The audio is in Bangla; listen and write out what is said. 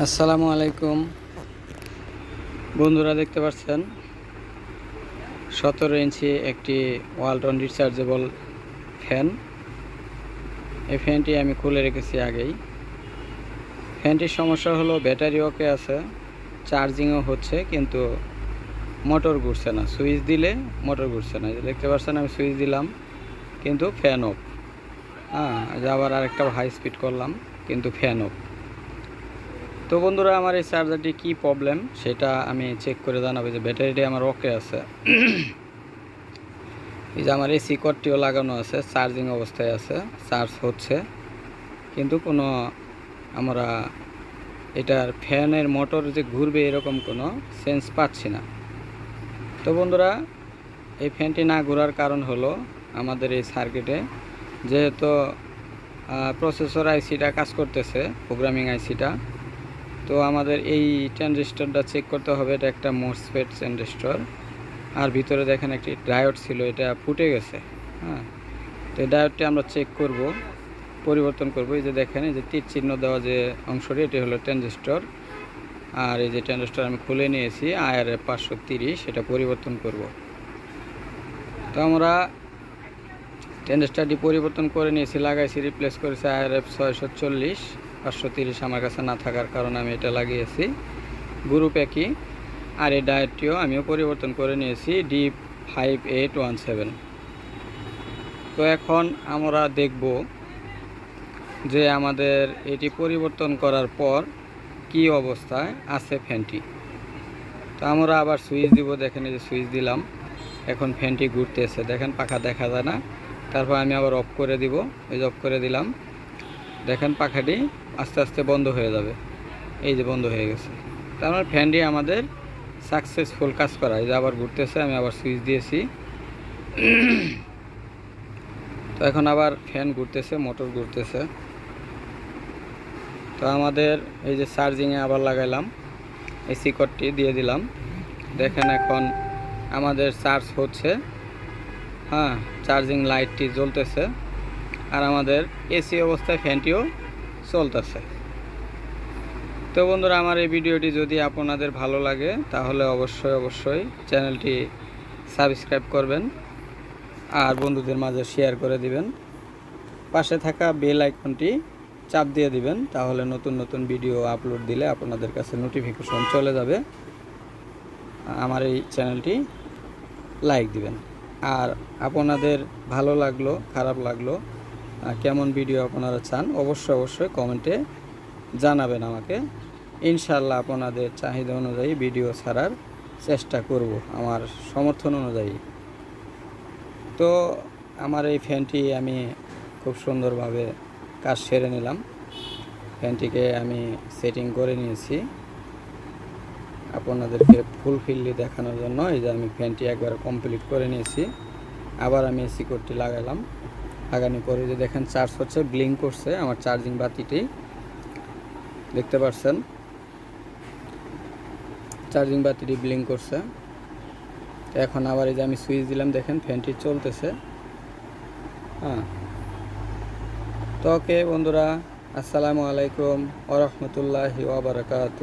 আসসালামু আলাইকুম বন্ধুরা, দেখতে পাচ্ছেন 17 ইঞ্চি একটি ওয়ালটন রিচার্জেবল ফ্যান। এই ফ্যানটি আমি খুলে রেখেছি আগেই। ফ্যানটির সমস্যা হলো ব্যাটারি ওকে আছে, চার্জিংও হচ্ছে, কিন্তু মোটর ঘুরছে না। সুইচ দিলে মোটর ঘুরছে না। দেখতে পাচ্ছেন আমি সুইচ দিলাম কিন্তু ফ্যান অফ। আবার আরেকটা হাই স্পিড করলাম কিন্তু ফ্যান অফ। তো বন্ধুরা, আমার এই চার্জারটি কি প্রবলেম সেটা আমি চেক করে জানাবো। যে ব্যাটারিটি আমার ওকে আছে, এই যে আমার এসি কর্ডটিও লাগানো আছে, চার্জিং অবস্থায় আছে, চার্জ হচ্ছে, কিন্তু কোনো আমরা এটার ফ্যানের মোটর যে ঘুরবে এরকম কোনো সেন্স পাচ্ছি না। তো বন্ধুরা, এই ফ্যানটি না ঘোরার কারণ হলো আমাদের এই সার্কিটে যেহেতু প্রসেসর আইসিটা কাজ করতেছে, প্রোগ্রামিং আইসিটা, তো আমাদের এই ট্রানজিস্টরটা চেক করতে হবে। এটা একটা মোসফেট ট্রানজিস্টর, আর ভিতরে দেখেন একটি ডায়োড ছিল, এটা ফুটে গেছে। তো এই ডায়োডটি আমরা চেক করব, পরিবর্তন করব। এই যে দেখেন, এই যে তীর চিহ্ন দেওয়া যে অংশটি, এটি হলো ট্রানজিস্টর। আর এই যে ট্রানজিস্টর আমি খুলে নিয়েছি, IRF 530, এটা পরিবর্তন করব। তো আমরা ট্রানজিস্টরটি পরিবর্তন করে নিয়েছি, লাগাইছি, রিপ্লেস করেছি IRF 640। 530 আমার কাছে না থাকার কারণে আমি এটা লাগিয়েছি, গ্রুপ একই। আর এই ডায়োডটিও আমিও পরিবর্তন করে নিয়েছি, D5817। তো এখন আমরা দেখব যে আমাদের এটি পরিবর্তন করার পর কি অবস্থায় আছে ফ্যানটি। তো আমরা আবার সুইচ দিব। দেখেন, এই যে সুইচ দিলাম, এখন ফ্যানটি ঘুরতেছে। দেখেন, পাখা দেখা যায় না। তারপর আমি আবার অফ করে দিব। এই যে অফ করে দিলাম, দেখেন পাখাটি আস্তে আস্তে বন্ধ হয়ে যাবে। এই যে বন্ধ হয়ে গেছে। তার মানে ফ্যানটি আমাদের সাকসেসফুল কাজ করা। এই যে আবার ঘুরতেছে, আমি আবার সুইচ দিয়েছি। তো এখন আবার ফ্যান ঘুরতেছে, মোটর ঘুরতেছে। তো আমাদের এই যে চার্জিংয়ে আবার লাগাইলাম, এসি কর্ডটি দিয়ে দিলাম। দেখেন এখন আমাদের চার্জ হচ্ছে, চার্জিং লাইটটি জ্বলতেছে, আর আমাদের এসি অবস্থায় ফ্যানটিও চলতেছে। তো বন্ধুরা, আমার এই ভিডিওটি যদি আপনাদের ভালো লাগে তাহলে অবশ্যই চ্যানেলটি সাবস্ক্রাইব করবেন, আর বন্ধুদের মাঝে শেয়ার করে দিবেন। পাশে থাকা বেল আইকনটি চাপ দিয়ে দিবেন, তাহলে নতুন নতুন ভিডিও আপলোড দিলে আপনাদের কাছে নোটিফিকেশন চলে যাবে। আমার এই চ্যানেলটি লাইক দিবেন। আর আপনাদের ভালো লাগলো, খারাপ লাগলো, কেমন ভিডিও আপনারা চান, অবশ্যই কমেন্টে জানাবেন আমাকে। ইনশাআল্লাহ আপনাদের চাহিদা অনুযায়ী ভিডিও ছাড়ার চেষ্টা করব, আমার সমর্থন অনুযায়ী। তো আমার এই ফ্যানটি আমি খুব সুন্দরভাবে কাজ সেরে নিলাম। ফ্যানটিকে আমি সেটিং করে নিয়েছি আপনাদেরকে ফুলফিলি দেখানোর জন্য। এই যে আমি ফ্যানটি একবার কমপ্লিট করে নিয়েছি। আবার আমি এসি কোডটি লাগালাম। লাগানোর পরে যে দেখেন চার্জ হচ্ছে, ব্লিঙ্ক করছে আমার চার্জিং বাতিটি, দেখতে পাচ্ছেন চার্জিং বাতিটি ব্লিঙ্ক করছে। এখন আবার এই যে আমি সুইচ দিলাম, দেখেন ফ্যানটি চলতেছে। তো ওকে বন্ধুরা, আসসালামু আলাইকুম ওয়া রাহমাতুল্লাহি ওয়া বারাকাতুহু।